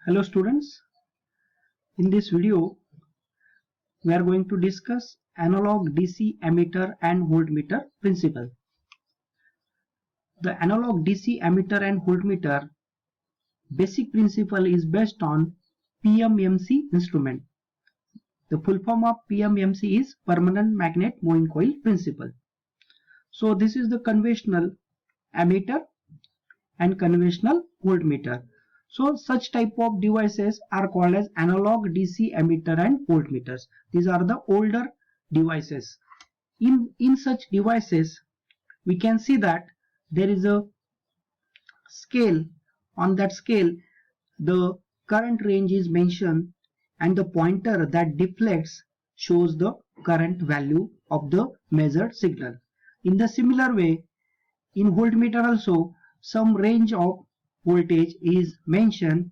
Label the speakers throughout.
Speaker 1: Hello students, in this video we are going to discuss analog DC ammeter and voltmeter principle. The analog DC ammeter and voltmeter basic principle is based on PMMC instrument. The full form of PMMC is permanent magnet moving coil principle. So this is the conventional ammeter and conventional voltmeter. So such type of devices are called as analog DC ammeter and voltmeters. These are the older devices. In such devices, we can see that there is a scale. On that scale, the current range is mentioned and the pointer that deflects shows the current value of the measured signal. In the similar way, in voltmeter also, some range of voltage is mentioned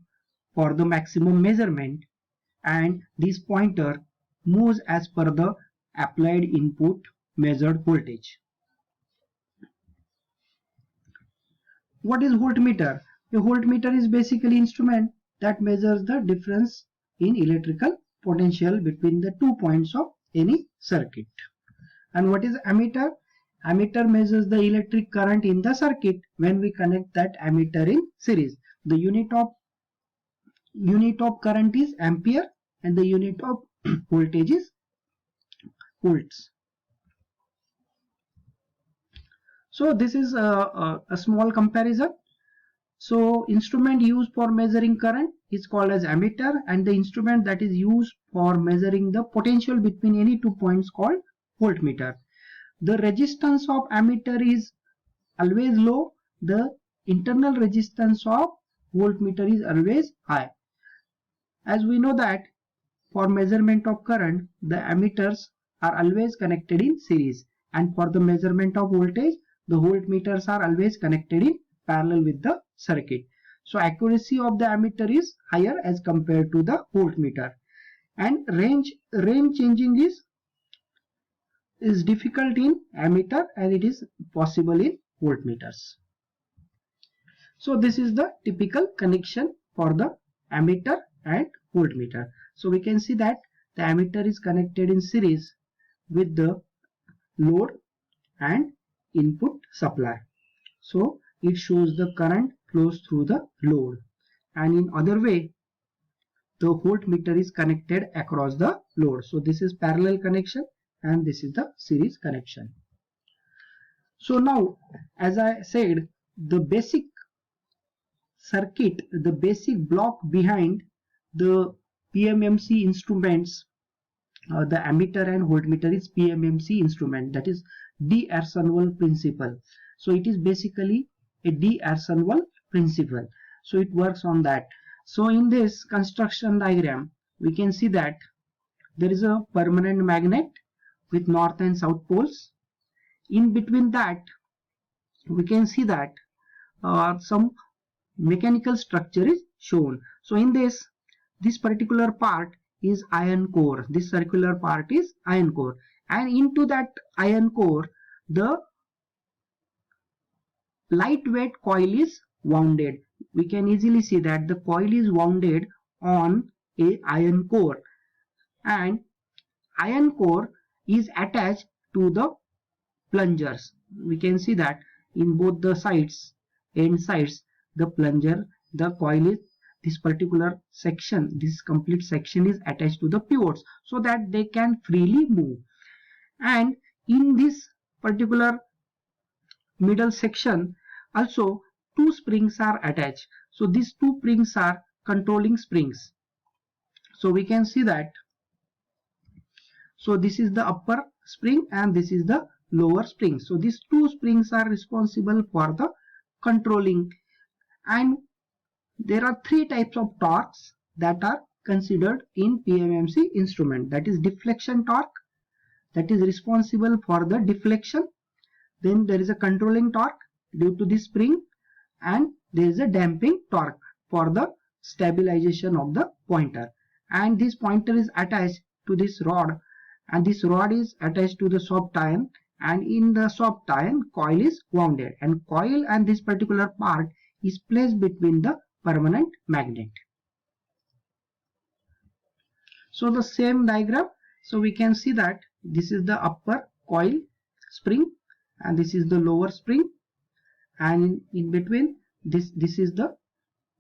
Speaker 1: for the maximum measurement, and this pointer moves as per the applied input measured voltage. What is voltmeter? A voltmeter is basically instrument that measures the difference in electrical potential between the 2 points of any circuit. And what is ammeter? Ammeter measures the electric current in the circuit when we connect that ammeter in series. The unit of current is ampere and the unit of voltage is volts. So this is a small comparison. So instrument used for measuring current is called as ammeter, and the instrument that is used for measuring the potential between any 2 points called voltmeter. The resistance of ammeter is always low. The internal resistance of voltmeter is always high. As we know that for measurement of current, the ammeters are always connected in series, and for the measurement of voltage, the voltmeters are always connected in parallel with the circuit. So accuracy of the ammeter is higher as compared to the voltmeter, and range changing is difficult in ammeter and it is possible in voltmeters. So this is the typical connection for the ammeter and voltmeter. So we can see that the ammeter is connected in series with the load and input supply. So it shows the current flows through the load, and in other way the voltmeter is connected across the load. So this is parallel connection and this is the series connection. So now, as I said, the basic circuit, the basic block behind the PMMC instruments, the ammeter and voltmeter is PMMC instrument, that is D'Arsonval principle. So it is basically a D'Arsonval principle. So it works on that. So in this construction diagram, we can see that there is a permanent magnet with north and south poles. In between that, we can see that some mechanical structure is shown. So in this particular part is iron core. This circular part is iron core, and into that iron core, the lightweight coil is wounded. We can easily see that the coil is wounded on a iron core, and iron core is attached to the plungers. We can see that in both the sides, end sides, the plunger, the coil is, this particular section, this complete section is attached to the pivots so that they can freely move. And in this particular middle section also 2 springs are attached. So these 2 springs are controlling springs. So we can see that. So this is the upper spring and this is the lower spring. So these 2 springs are responsible for the controlling, and there are 3 types of torques that are considered in PMMC instrument. That is deflection torque, that is responsible for the deflection. Then there is a controlling torque due to the spring, and there is a damping torque for the stabilization of the pointer. And this pointer is attached to this rod, and this rod is attached to the soft iron, and in the soft iron coil is wounded, and coil and this particular part is placed between the permanent magnet. So the same diagram, so we can see that this is the upper coil spring and this is the lower spring, and in between this is the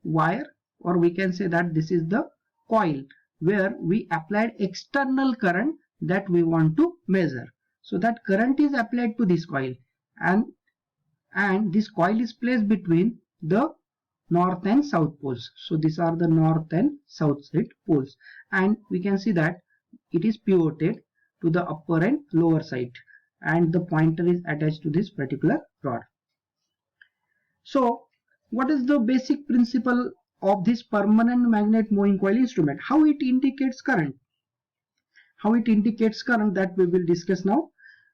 Speaker 1: wire, or we can say that this is the coil where we applied external current that we want to measure. So that current is applied to this coil, and this coil is placed between the north and south poles. So these are the north and south side poles, and we can see that it is pivoted to the upper and lower side, and the pointer is attached to this particular rod. So what is the basic principle of this permanent magnet moving coil instrument? How it indicates current? How it indicates current, that we will discuss now.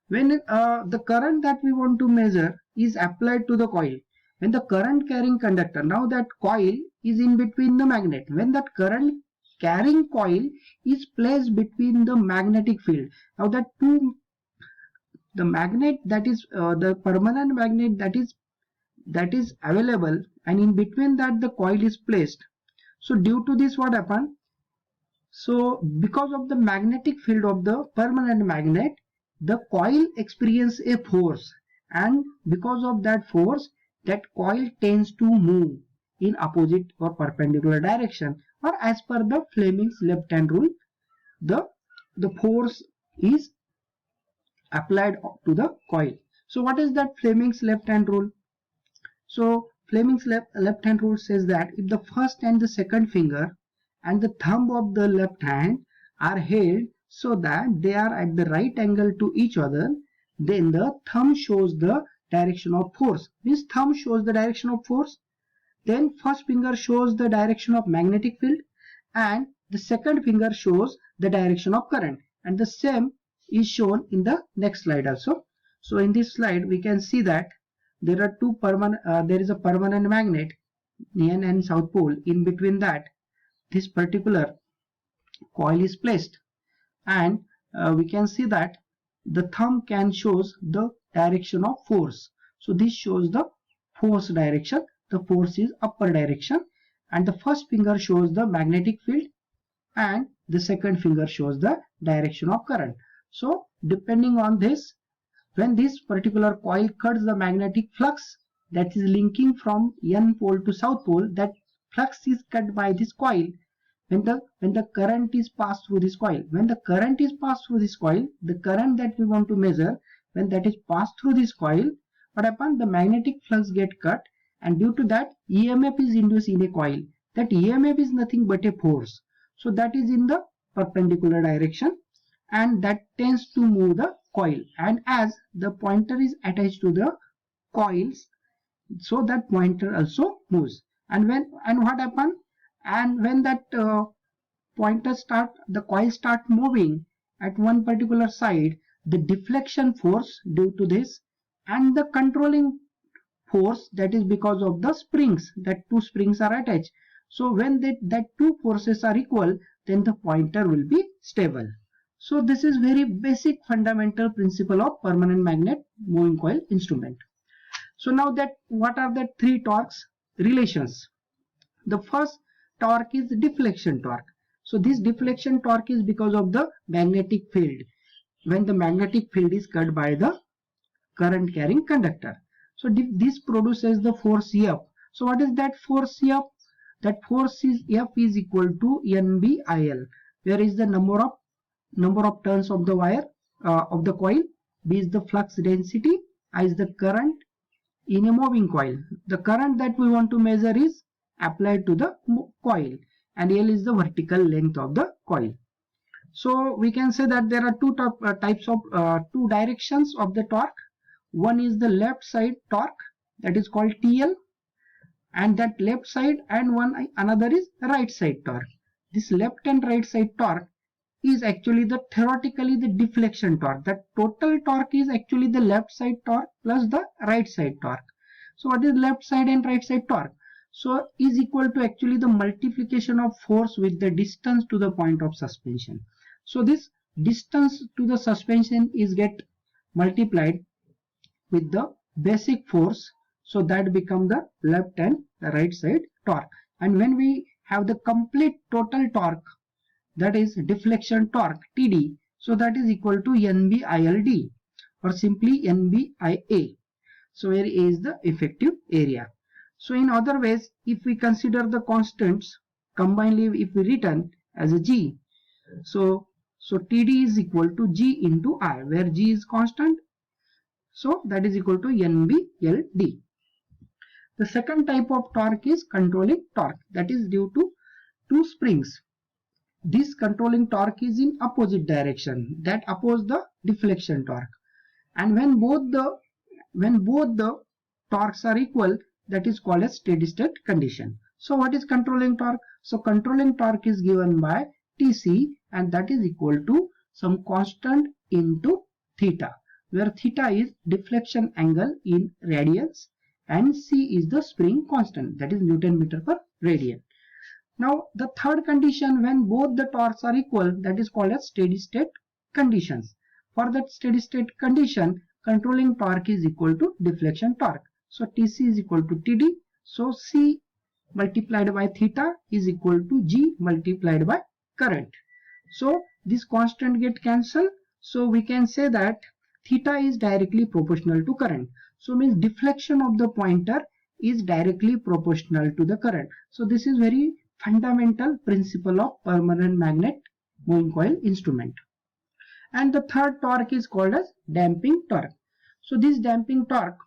Speaker 1: When the current that we want to measure is applied to the coil, when the current carrying conductor, now that coil is in between the magnet, when that current carrying coil is placed between the magnetic field, now that the magnet that is the permanent magnet that is available, and in between that the coil is placed. So due to this, what happened? So because of the magnetic field of the permanent magnet, the coil experiences a force, and because of that force, that coil tends to move in opposite or perpendicular direction, or as per the Fleming's left hand rule, the force is applied to the coil. So what is that Fleming's left hand rule? So Fleming's left hand rule says that if the first and the second finger and the thumb of the left hand are held so that they are at the right angle to each other, then the thumb shows the direction of force. Means thumb shows the direction of force, then first finger shows the direction of magnetic field, and the second finger shows the direction of current, and the same is shown in the next slide also. So in this slide we can see that there are there is a permanent magnet, N and south pole. In between that, this particular coil is placed, and we can see that the thumb can shows the direction of force. So this shows the force direction. The force is upper direction, and the first finger shows the magnetic field, and the second finger shows the direction of current. So depending on this, when this particular coil cuts the magnetic flux that is linking from N pole to south pole, that flux is cut by this coil. When the current is passed through this coil, when the current is passed through this coil, the current that we want to measure, when that is passed through this coil, what happens? The magnetic flux get cut, and due to that EMF is induced in a coil. That EMF is nothing but a force. So that is in the perpendicular direction, and that tends to move the coil, and as the pointer is attached to the coils, so that pointer also moves. And what happens? And when that the coil start moving at one particular side, the deflection force due to this, and the controlling force, that is because of the springs, that two springs are attached. So when that two forces are equal, then the pointer will be stable. So this is very basic fundamental principle of permanent magnet moving coil instrument. So now that what are the three torques relations? The first torque is deflection torque. So this deflection torque is because of the magnetic field, when the magnetic field is cut by the current carrying conductor. So this produces the force F. So what is that force F? That force is F is equal to NBIL, where is the number of turns of the wire of the coil, B is the flux density, I is the current in a moving coil. The current that we want to measure is applied to the coil, and L is the vertical length of the coil. So we can say that there are two types of two directions of the torque. One is the left side torque, that is called TL, and that left side, and another is right side torque. This left and right side torque is actually theoretically the deflection torque. The total torque is actually the left side torque plus the right side torque. So what is left side and right side torque? So is equal to actually the multiplication of force with the distance to the point of suspension. So this distance to the suspension is get multiplied with the basic force, so that become the left and the right side torque. And when we have the complete total torque, that is deflection torque TD. So that is equal to NBILD or simply NBIA. So where A is the effective area. So in other ways, if we consider the constants combinedly, if we written as a G, so TD is equal to G into I, where G is constant. So that is equal to NBLD. The second type of torque is controlling torque, that is due to two springs. This controlling torque is in opposite direction, that oppose the deflection torque. And when both the torques are equal, that is called as steady state condition. So what is controlling torque? So controlling torque is given by Tc, and that is equal to some constant into theta, where theta is deflection angle in radians and c is the spring constant, that is Newton meter per radian. Now the third condition, when both the torques are equal, that is called as steady state conditions. For that steady state condition, controlling torque is equal to deflection torque. So Tc is equal to Td. So C multiplied by theta is equal to G multiplied by current. So this constant get cancelled. So we can say that theta is directly proportional to current. So means deflection of the pointer is directly proportional to the current. So this is very fundamental principle of permanent magnet moving coil instrument. And the third torque is called as damping torque. So this damping torque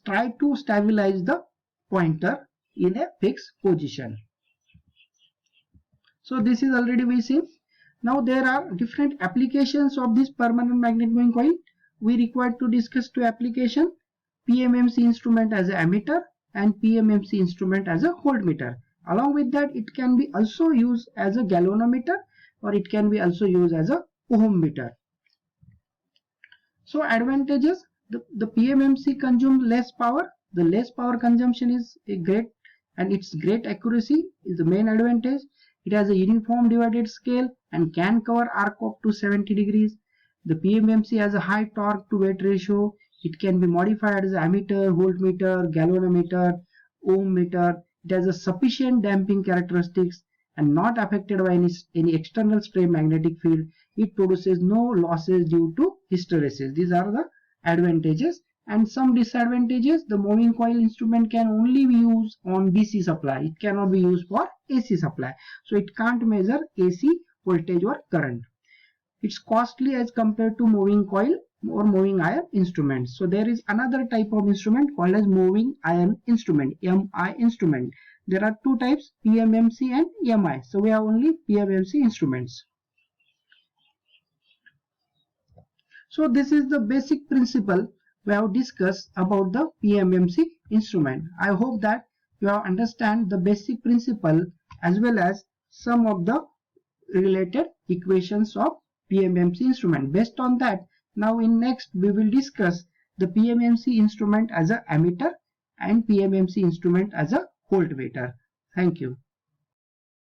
Speaker 1: try to stabilize the pointer in a fixed position. So this is already we seen. Now there are different applications of this permanent magnet moving coil. We require to discuss two applications: PMMC instrument as an ammeter and PMMC instrument as a voltmeter. Along with that, it can be also used as a galvanometer, or it can be also used as a ohm meter. So advantages: the PMMC consumes less power. The less power consumption is great, and its great accuracy is the main advantage. It has a uniform divided scale and can cover arc up to 70 degrees. The PMMC has a high torque to weight ratio. It can be modified as ammeter, voltmeter, galvanometer, ohm meter. It has a sufficient damping characteristics and not affected by any external stray magnetic field. It produces no losses due to hysteresis. These are the advantages. And some disadvantages: the moving coil instrument can only be used on DC supply. It cannot be used for AC supply. So it can't measure AC voltage or current. It's costly as compared to moving coil or moving iron instruments. So there is another type of instrument called as moving iron instrument, MI instrument. There are two types, PMMC and MI. So we have only PMMC instruments. So this is the basic principle we have discussed about the PMMC instrument. I hope that you have understand the basic principle as well as some of the related equations of PMMC instrument. Based on that, now in next we will discuss the PMMC instrument as a ammeter and PMMC instrument as a voltmeter. Thank you.